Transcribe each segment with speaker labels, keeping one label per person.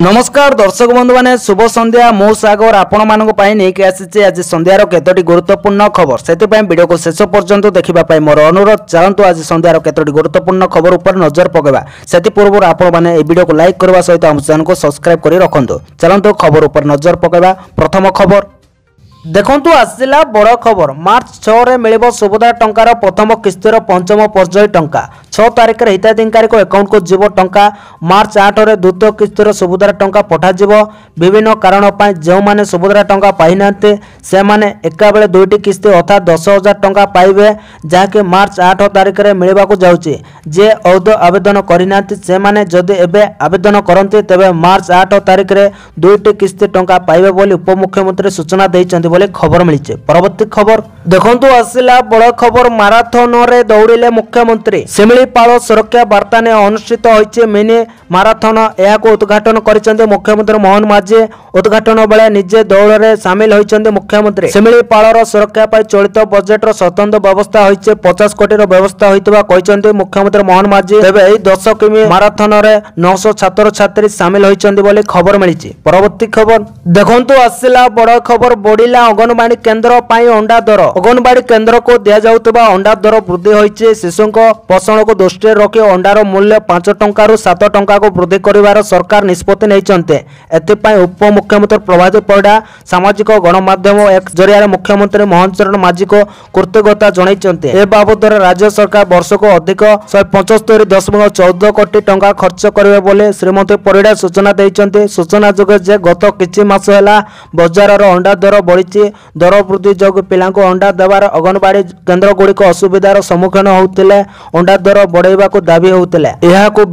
Speaker 1: नमस्कार दर्शक बंधु मैंने शुभ संध्या मो सागर आपण मानक नहीं आसी आज संध्यार केतोटी गुरुत्वपूर्ण खबर से वीडियो को शेष पर्यंत देखा मोर अनुरोध चलतु आज संध्यार केतोटी गुरुत्वपूर्ण खबर उपर नजर पकेबा से पूर्व आपण मैंने वीडियो को लाइक करने सहित आम चैनल को सब्सक्राइब कर रखु चलतु खबर उपर नजर पकेबा। प्रथम खबर देखंतु आसिला बड़ खबर मार्च 6 रे मिलिबो सुभद्रा टंकार प्रथम किस्तिर पंचम पर्याय टंका 6 तारिख रे हिताधिकारी को अकाउंट को जीवो टंका मार्च 8 रे द्वितीय किस्तिर सुभद्रा टंका पठा जीवो विभिन्न कारण पाई जो माने सुभद्रा टंका पाई नाते से माने एका बेले दुईटी किस्ती अर्थात 10,000 टंका पाइबे जाके मार्च 8 तारिख रे मिलिबा को जाउची जे औद आवेदन करि नाते से माने जदि एबे आवेदन करंते तबे मार्च 8 तारिख रे दुईटी किस्ती टंका पाइबे बोली उपमुख्यमंत्री सूचना दैछन्ति बोले खबर मिली। परवर्ती खबर देखंतु आसिला बड़ खबर माराथन रे दौड़िले मुख्यमंत्री शिमिलीपाल सुरक्षा वार्ता ने अनुष्ठित होइचे मिनी माराथन को उद्घाटन करिसेंते मुख्यमंत्री मोहन माझी उद्घाटन बेले निजे दौड़ रे शामिल होइसेंते मुख्यमंत्री शिमिलीपाल सुरक्षा पाई चलित बजेट रो स्वतंत्र व्यवस्था होइचे 50 कोटी रो व्यवस्था होइतबा कहिसेंते मुख्यमंत्री मोहन माझी तबे एई 10 किमी माराथन रे 900 छात्र छात्री शामिल होइसेंते बोली खबर मिली। परवर्ती खबर देखंतु आसिला बड़ खबर बढ़िला अंगनवाड़ी केन्द्र पाई अंडा दर अंगनवाड़ी केन्द्र को दिया जाउतबा अंडा दर वृद्धि होइचे शिशु पोषण को दृष्टि रखी अंडार मूल्य 5 टंका रु 7 टंका को वृद्धि करिवार सरकार निष्पत्ति नैचन्ते एथिपाई उप मुख्यमंत्री प्रभात परिडा सामाजिक गणमाध्यम एक जरिया मुख्यमंत्री मोहन चरण माझी को कृतज्ञता जणाइचन्ते ए बाबद राज्य सरकार वर्ष को अधिक 175.14 कोटी टंका खर्च करिवे बोले श्रीमती परिडा सूचना दैचन्ते सूचना जोगे जे गत किछि मास हैला बाजार रो अंडा दर बढ़ी दर वृद्धि जोग पिला अंडा देवार अंगनवाड़ी केन्द्र गुड़िक असुविधार सम्मुखीन होते अंडा दर बढ़ाइबा को दाबी होते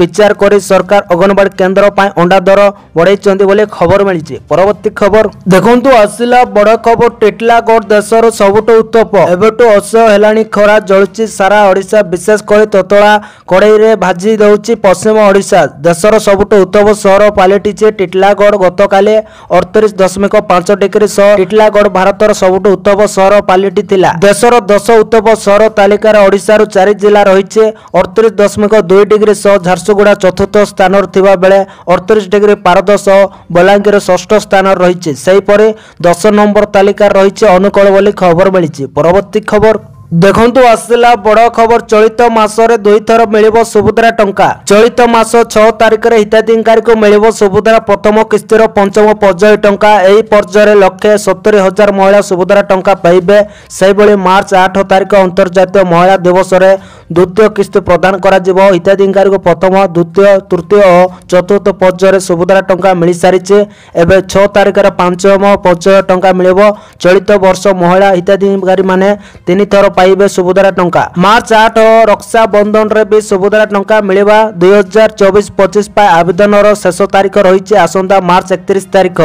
Speaker 1: विचार कर सरकार अंगनवाड़ी केन्द्र अंडा दर बढ़ाई बोले खबर मिली। परवर्ती खबर देखंतु आसिला बड़ खबर टिटलागढ़ देशर सबुठ उत्तप एबेटू असह्य हेलानी खरा जलुची सारा ओडिशा विशेषकर ततला कड़ई रे भाजी दउची पश्चिम ओडिशा देशर सबुठ उत्तप सहर पलटिचे टिटलागढ़ गतकाली 38.5 डिग्री सह टिटलागढ़ भारतर सबुठ उत्तप सहर पलटि देशर 10 उत्तप सहर तालिकार ओडिशार 4 जिला रही 38.2 डिग्री सह झारसुगुड़ा चतुर्थ स्थान बेले 38 डिग्री पारद सह बलांगीर षष्ठ स्थान रही 10 नंबर तालिकार रही अनुकूल बोली खबर मिली। परवर्ती खबर देखंतु आसिला बड़ खबर चलित मासरे 2 थर मिलिबो सुभद्रा टंका चलित मास 6 तारिख रे हिताधिकारी को मिलिबो सुभद्रा प्रथम किस्तिर पंचम पर्याय टंका एही पर्याय 1,70,000 महिला सुभद्रा टंका पाइबे सेही बळी मार्च 8 तारिख अंतर्जातीय महिला दिवस रे द्वितीय किस्ती प्रदान करा जिवो हिताधिकारी को प्रथम द्वितीय तृतीय और चतुर्थ पर्याय रे सुभद्रा टंका मिली सारिचे एबे 6 तारिख रे पंचम पर्याय टंका मिलिबो चलित वर्ष महिला हिताधिकारी माने 3 थर पाइबे सुभद्रा टंका मार्च 8 रक्षा बंधन रे भी सुभद्रा टंका मिलिबा 2024-25 पाए आवेदन रो शेष तारिख रही आसंता मार्च 31 तारिख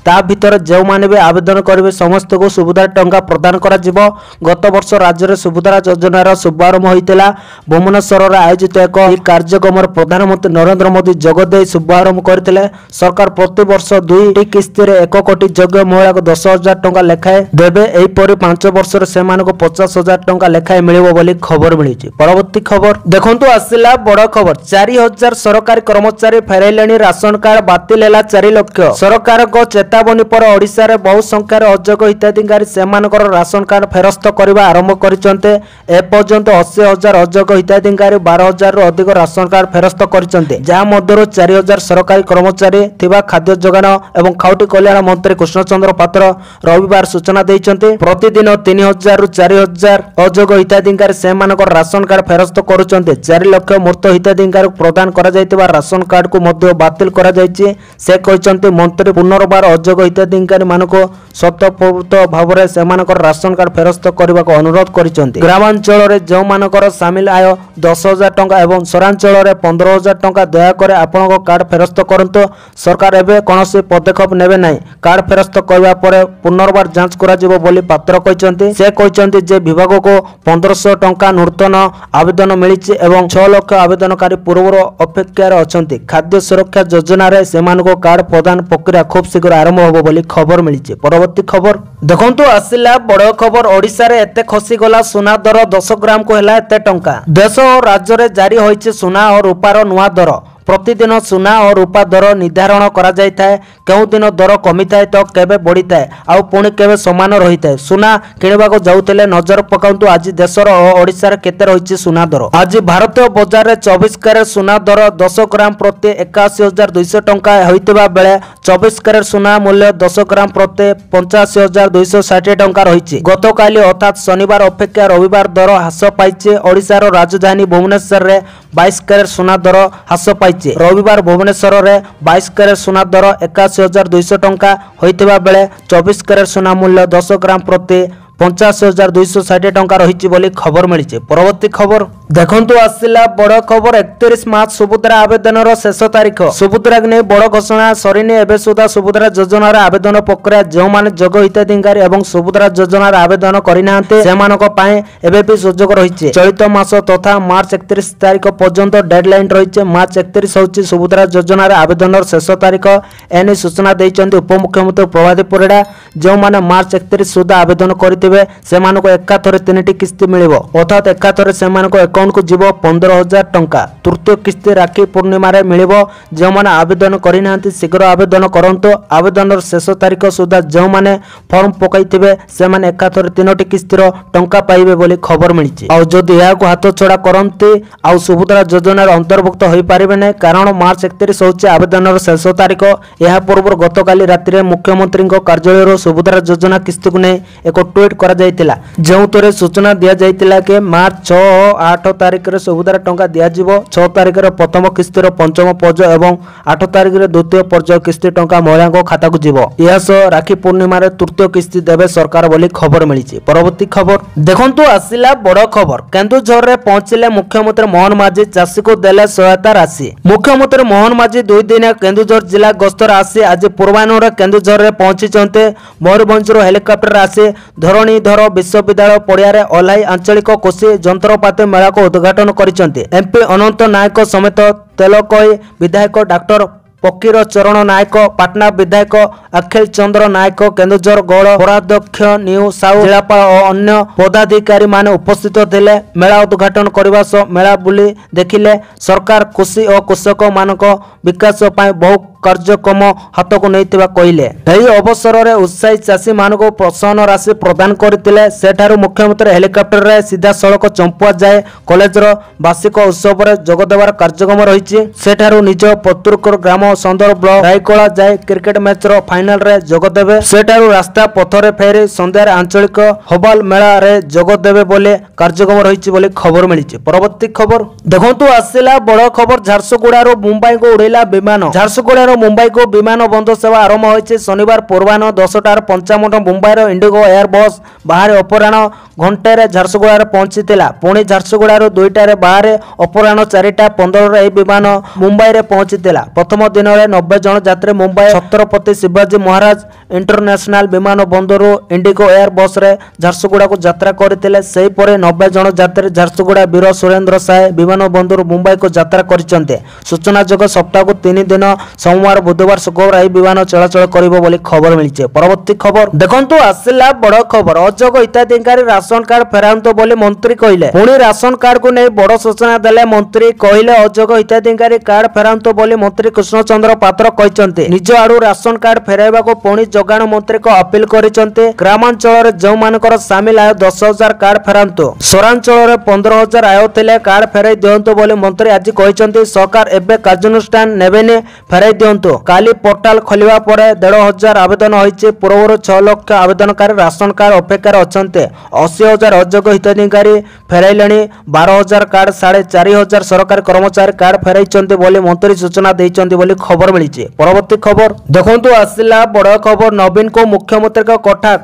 Speaker 1: ता भीतर जो माने भी आवेदन करिवे समस्त को सुभद्रा टंका प्रदान करा जिवो। गत वर्ष राज्य रे सुभद्रा योजना रो शुभारंभ होइतेला भुवनेश्वर रे आयोजित एक कार्यक्रम रे प्रधानमंत्री नरेंद्र मोदी जोगदे शुभारंभ करथिले सरकार प्रति वर्ष 2 किस्ती रे 1 कोटी योग्य महिला को 10,000 टंका लेखाए देबे एही परि 5 वर्ष रे सेमान को 50,000 टंका लेखाए मिलिबो बोली खबर मिली। परवर्ती खबर देखंतु आसिला बड़ खबर 4,000 सरकारी कर्मचारी फेराइलेनी राशन कार्ड बातिल हैला 4 लाख सरकार को चेतावनी पर ओडिशा रे बहु संख्यार अयोग्य हिताधिकारी सेमानकर राशन कार्ड फेरस्त करबा आरंभ करिसंते ए पर्यंत 80,000 अयोग्य हिताधिकारी 12,000 रु अधिक राशन कार्ड फेरस्त करिसंते जा मध्यरु 4,000 सरकारी कर्मचारी थिबा खाद्य जोगान एवं खाउटी कल्याण मंत्री कृष्णचंद्र पात्र रविवार सूचना दैचंते प्रतिदिन 3,000 रु 4,000 अयोग्य हिताधिकारी सेमानकर राशन कार्ड फेरस्त करुचंते 4 लाख मूर्त हिताधिकारी प्रदान करा जायतिबा राशन कार्ड को मध्य बातिल करा जायछि से कहिसंते मंत्री पुनर्बार अयोग्य हिताधिकारी मानको स्वतःपूर्त भाव में सेमानकर राशन कार्ड फेरस्त करने को अनुरोध करिसंते ग्रामांचल रे जो मानकर शामिल आय 10,000 टंका एवं सहरांचल रे 15,000 टंका दयाकर आपन कार्ड फेरस्त करंतो सरकार एबे कोनोसी पदक्षेप नेबे नाही कार्ड फेरस्त करबा परे पुनर्बार जांच करा जिवो बोली पात्र कहिसंते से कहिसंते जे विभाग को 1500 टंका नूतन आवेदन मिली एवं 6 लाख आवेदनकारी पूर्व अपेक्षार अछंती खाद्य सुरक्षा योजना रे सेमानको कार्ड प्रदान प्रक्रिया खूब शीघ्र आरंभ होबो बोली खबर मिली। परवर्ती खबर देखंतु आसिला बड़ खबर ओडिशा रे एते खसी गला सोना दर 10 ग्राम को हैला एते टंका देश और राज्य रे जारी होइছে सोना और रूपार नुआ दर प्रतिदिन सुना और रूपा दर निर्धारण करा जायथाय केउ दिन दर कमी थाए तो केबे बढ़ी थाए आउ पुणी केबे समान रही थाए सुना किणवाको जाउतले नजर पकाउंतु आज देशर और ओडिसा रे केते रहिछि सुना दर आज भारतीय बजार रे 24 कैरेट सुना दर 10 ग्राम प्रति 81,200 टंका होइतबा बेले 24 कैरेट सुना मूल्य 10 ग्राम प्रति 85,260 टंका रहिछि गतकाली अर्थात शनिवार अपेक्षा रविवार दर ह्रास पाइछि ओडिसा रो राजधानी भुवनेश्वर रे 22 कैरेट सुना दर ह्रास पाइछि रविवार भुवनेश्वर रे 22 कैरेट सुना दर 81,200 टंका होइतबा बेले 24 कैरेट सुना मूल्य 10 ग्राम प्रति 85,260 टंका रही बोली खबर मिली। परवर्ती खबर देखंतु आसिला बड़ खबर 31 मार्च सुभद्रा आवेदन शेष तारीख सुभद्रा नहीं बड़ घोषणा सरीनी एबे सुधा सुभद्रा योजनार आवेदन प्रक्रिया जो माने जग हिताधिकारी एवं सुभद्रा योजनार आवेदन करिनांते सेमानक पाए एबे भी सुयोग रही चलित मास तथा मार्च 31 तारीख पर्यंत डेडलाइन रही मार्च 31 होची सुभद्रा योजनार आवेदन शेष तारीख एने सूचना देइचंती उपमुख्यमंत्री प्रभात परिड़ा जो माने मार्च 31 सुधा आवेदन करि सेमानको एकाथरे 3टी किस्ती मिलिबो अर्थात एकाथरे सेमानको अकाउंट को जीवो 15,000 टंका तृतीय किस्ती राखी पूर्णिमा रे मिलिबो जो माने आवेदन करिनांती शीघ्र आवेदन करंतो आवेदनर शेष तारीख सुधा जो माने फॉर्म पकाइथिबे से माने एकाथरे 3टी किस्तीर टंका पाइबे बोली खबर मिलिछि आ जदि याको हाथ छडा करंती आ सुभद्रा योजनार अंतर्भुक्त होई पारिबे नै कारण मार्च 31 होछि आवेदनर शेष तारीख एहा पूर्व गतकाली रात्रि मुख्यमंत्री कार्यालय सुभद्रा योजना किस्ती को नै एक ट्वीट करा जायतिला जेउतरे सूचना दिया जायतिला के मार्च 6-8 तारिख रे सुभद्रा टंका दिया जिवो 6 तारिख रे प्रथम किस्तीर पंचम पर्याय एवं 8 तारिख रे द्वितीय पर्याय किस्ती टंका महिला को खाता को जिवो यह राखी पूर्णिमा रे तृतीय किस्ती देबे सरकार बोली खबर मिलिछि। परवर्ती खबर देखंतु आसिला बड़ खबर केन्दुझर रे पहुंचिले मुख्यमंत्री मोहन माझी चाषी को देले सहायता राशि मुख्यमंत्री मोहन माझी 2 दिन केन्दुझर जिला गस्तर आसी आज पूर्वाह्न रे केन्दुझर रे पहुंचिचंते मयूरभंज रो हेलिकॉप्टर आसी धरणीधर विश्वविद्यालय पड़िया ओह्लाई आंचलिक कृषि जंत्रपाति मेला को उद्घाटन करिसेंती एमपी अनंत नायक समेत तेलकोई विधायक डॉक्टर फकीर चरण नायक पाटना विधायक अखिल चंद्र नायक केन्दुझर गौड़ पौराध्यक्ष न्यू साउ जिलापाल और अन्य पदाधिकारी माने उपस्थित थिले मेला उद्घाटन करबा सह मेला बुली देखिले सरकार कृषि और कृषक मानक विकास पाए बहु कार्यक्रम हाथ को नहीं कहले यही अवसर में उत्साही चाषी मानक प्रोत्साहन राशि प्रदान करते सेठारु मुख्यमंत्री हेलिकॉप्टर रे सीधा सड़क चंपुआ जाए कॉलेज वार्षिक उत्सव में जोगदेवार कार्यक्रम रही सेठारु निज पतुरकर ग्राम संदर ब्लॉक रायकला जाए क्रिकेट मैच रो फाइनल रे जोगदेवे सेठारु रास्ता पथरे फेरी संध्यार आंचलिक हबाल मेला रे जोगदेवे बोले कार्यक्रम रही बोले खबर मिली। परवर्ती खबर देखंतु आसिला बड़ खबर झारसुगुड़ा मुंबई को उड़ेला विमान झारसुगुड़ा मुंबई को विमान बंद सेवा आरंभ होइछे शनिवार पूर्वाह्न 10:55 मुंबईर इंडिगो एयर बस बाहर अपराह्न घंटे रे झारसुगुड़ा पहुंचीला पुणी झारसुगुड़ा 2टारे बाहर अपराह्न 4:15 रे विमान मुंबई रे पहुंचीला प्रथम दिन में 90 जन यात्री मुंबई छत्रपति शिवाजी महाराज इंटरनेशनल विमान बंदर इंडिगो एयर बस रे झारसुगुड़ा को यात्रा करथिले सेही परे 90 जन यात्री झारसुगुड़ा वीर सुरेंद्र साय विमान बंदर मुंबई को यात्रा करिसंते सूचना जग सप्ताह को 3 दिन सोमवार बुधवार शुक्रवार यह विमान चलाचल करिबो बोली खबर मिली। परवर्ती खबर देखंतु आसिला बड़ खबर अजोग हिताधिकारी राशन कार्ड फेरांतो बोली मंत्री कहले पुणी राशन कार्ड को नहीं बड़ सूचना देले मंत्री कहले अजोग हिताधिकारी कार्ड फेरांतो बोली मंत्री कृष्णचंद्र पात्र कहते निज आड़ू राशन कार्ड फेराइबा को पुणी जोगाण मंत्री को अपील करिसंते ग्रामांचल जो मानकर सामिल आय 10,000 कार्ड फेरांतो सहरांचल 15,000 आय थिले कार्ड फेराई दियंतो बोली मंत्री आज कहते सरकार एबे कार्यानुष्ठान नेबेने फेराई दियंतो काली पोर्टाल खोलिबा परे 1,500 आवेदन होइचे पूर्व 6 लाख आवेदनकारी राशन कार्ड अपेक्षार अछंते 80,000 अयोग्य हिताधिकारी फेराइलेनी 12,000 कार्ड 4,500 सरकारी कर्मचारी कार्ड फेराइचंते बोली मंत्री सूचना देइचंते बोली खबर मिली। परवर्ती खबर देखंतु आसिला बड़ खबर नवीन को मुख्यमंत्री का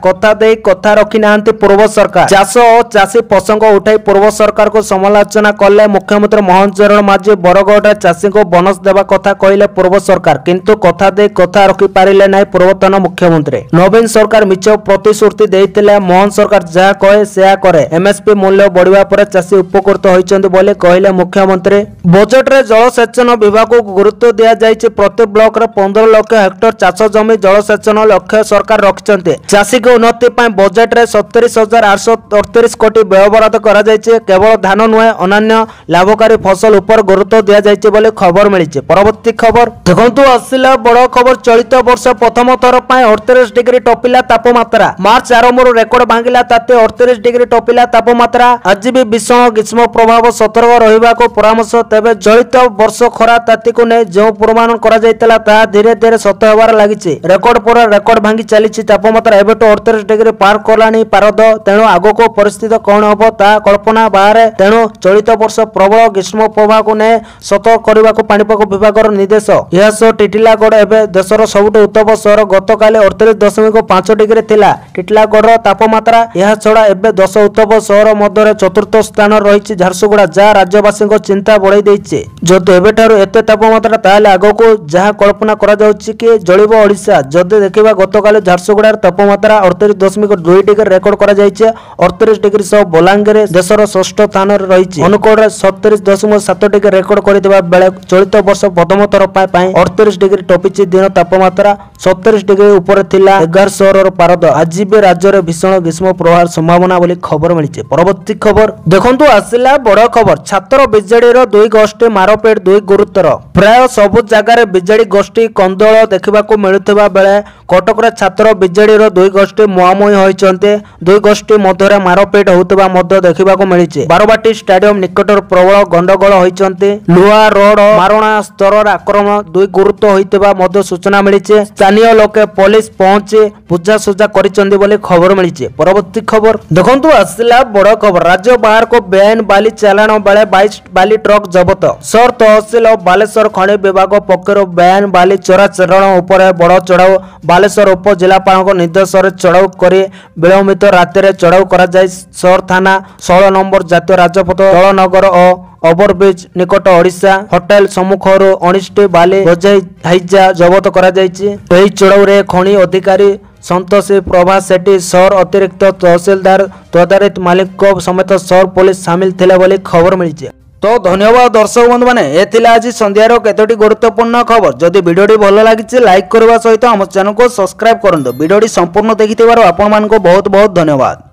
Speaker 1: कथा दे कथा रखी नांती पूर्व सरकार चाष और चाषी प्रसंग उठाई पूर्व सरकार को समालोचना कले मुख्यमंत्री मोहन चरण माझी बरगढ़ चाषी को बोनस देवा कथा कहले पूर्व सरकार सरकार किंतु कथा दे कथा रखि पारिले नै पूर्वतन मुख्यमंत्री नवीन सरकार मिछ प्रतिश्रुति देइतिले मोहन सरकार जहा कहे सेया करे एमएसपी मूल्य बढ़िबा पर चासी उपकृत होइचंद बोले कहले मुख्यमंत्री बजट रे जलसेचन विभाग को गुरुत्व दिया जाइछि प्रति ब्लॉक रे 15 लाख हेक्टर चाष जमी जलसेचन लक्ष्य सरकार रखिचंते चासी को उन्नति पय बजट रे 77838 कोटी व्यय बराद करा जाइछि केवल धान नुहे अन्य लाभकारी फसल ऊपर गुरुत्व दिया जाइछि बोले खबर मिलिछि। परवर्ती खबर देखंतु आसिला बड़ खबर चलित वर्ष प्रथम थर पय 38 डिग्री टपिला तापमात्रा मार्च आरंभर रेकर्ड भांगिला ताते 38 डिग्री टपिला तापमात्रा आज भी भीषण ग्रीष्म प्रभाव सतर्क रहिबा को परामर्श तेबे चलित वर्ष खरा ताती को नै जो पूर्वानुमान करा जायतला ता धीरे धीरे सत हेबार लागिछि रेकर्ड पर रेकर्ड भांगी चलिछि तापमात्रा एबेटो 38 डिग्री पार करलानी पारद तेणु आगो को परिस्थिति कोन हबो ता कल्पना बाहर तेणु चलित वर्ष प्रबल ग्रीष्म प्रभाव को नै सतर्क करबा को पाणीपाग विभागर निर्देश यहासो टिटिलागढ़ एबे देशर सबुठु उत्तम शहर गतकाले 38.5 डिग्री थिला टिटिलागढ़ तापमात्रा यहा छडा एबे 10 उत्तम शहर मध्य चतुर्थ स्थान रहिछि झारसुगुड़ा जा राज्यवासी को चिंता बढ़ाई देइछि जदि एबे ठारो एते तापमात्रा ताले आगो को जहा कल्पना करा जाउछि कि जळिबो ओडिसा जदि देखिबा गतकाले झारसुगुड़ार तापमात्रा 38.2 डिग्री रेकर्ड करा जाइछि 38 डिग्री सह बलांगीर देशर षष्ठ स्थान रहिछि अनुकोड़ 37.7 डिग्री रेकर्ड करथिबा बेले चलित वर्ष प्रथम थर पय 38 डिग्री टपिछि दिन तापमात्रा 70 डिग्री ऊपर थिला 11 शहरर पारद आज भी राज्य रे भीषण ग्रीष्म प्रभाव संभावना बोली खबर मिलिछि। परवर्ती खबर देखंतु आसिला बड़ खबर छात्र बिजेडी रो दुई गोष्ठी मारपेट दुई गुरुतर प्राय सबु जगह रे बिजेडी गोष्ठी कंदोल देखिबा को मिलुथिबा बेले कटक रे छात्र बिजेडी रो दुई गोष्ठी मुहामुही होइचंते दुई गोष्ठी मध्य मारपेट होउतबा मध्य देखिबा को मिलिछि बारबाटी स्टेडियम निकटर प्रबल गंडगोल होइचंते लुहा रोड मारणा स्तर आक्रमण दुई गुरुत्व होइतबा मध्य सूचना मिलिछि स्थानीय लोके पुलिस पहुंची पूजा सुजा करिचंदी बोले खबर मिलिछि। परवर्ती खबर देखंतु आसिला बड़ खबर राज्य बाहर को बेआईन बाली चालाण बेले 22 बाली ट्रक जब्त सर तहसील और बालेश्वर खनि विभाग पक्षर बेआईन बाली चोराचालाण उपर बड़ चढ़ाऊ बालेश्वर उप जिलापाल निर्देश चढ़ाऊ करी विलंबित राति में चढ़ाऊ करा जाय सर थाना 16 नंबर जातीय राजपथ तलनगर और ओवरब्रिज निकट ओडिशा होटेल सम्मुखर 19 बाली बोझाई हाइजा जबत करा जायछि एही चढ़ाऊ रे खनि अधिकारी संतोषी प्रभा सेठी सर अतिरिक्त तहसीलदार तदारत मालिक समेत सर पुलिस सामिल थिले बोली खबर मिलिछि। तो धन्यवाद दर्शक बंधु माने ए थिला आज संध्यार केतोटी गुरुत्वपूर्ण खबर जदि वीडियोटी भल लागिछि लाइक करबा सहित हम चैनल को सब्सक्राइब करंतु वीडियोटी संपूर्ण देखिथिबार आपन मान को बहुत बहुत धन्यवाद।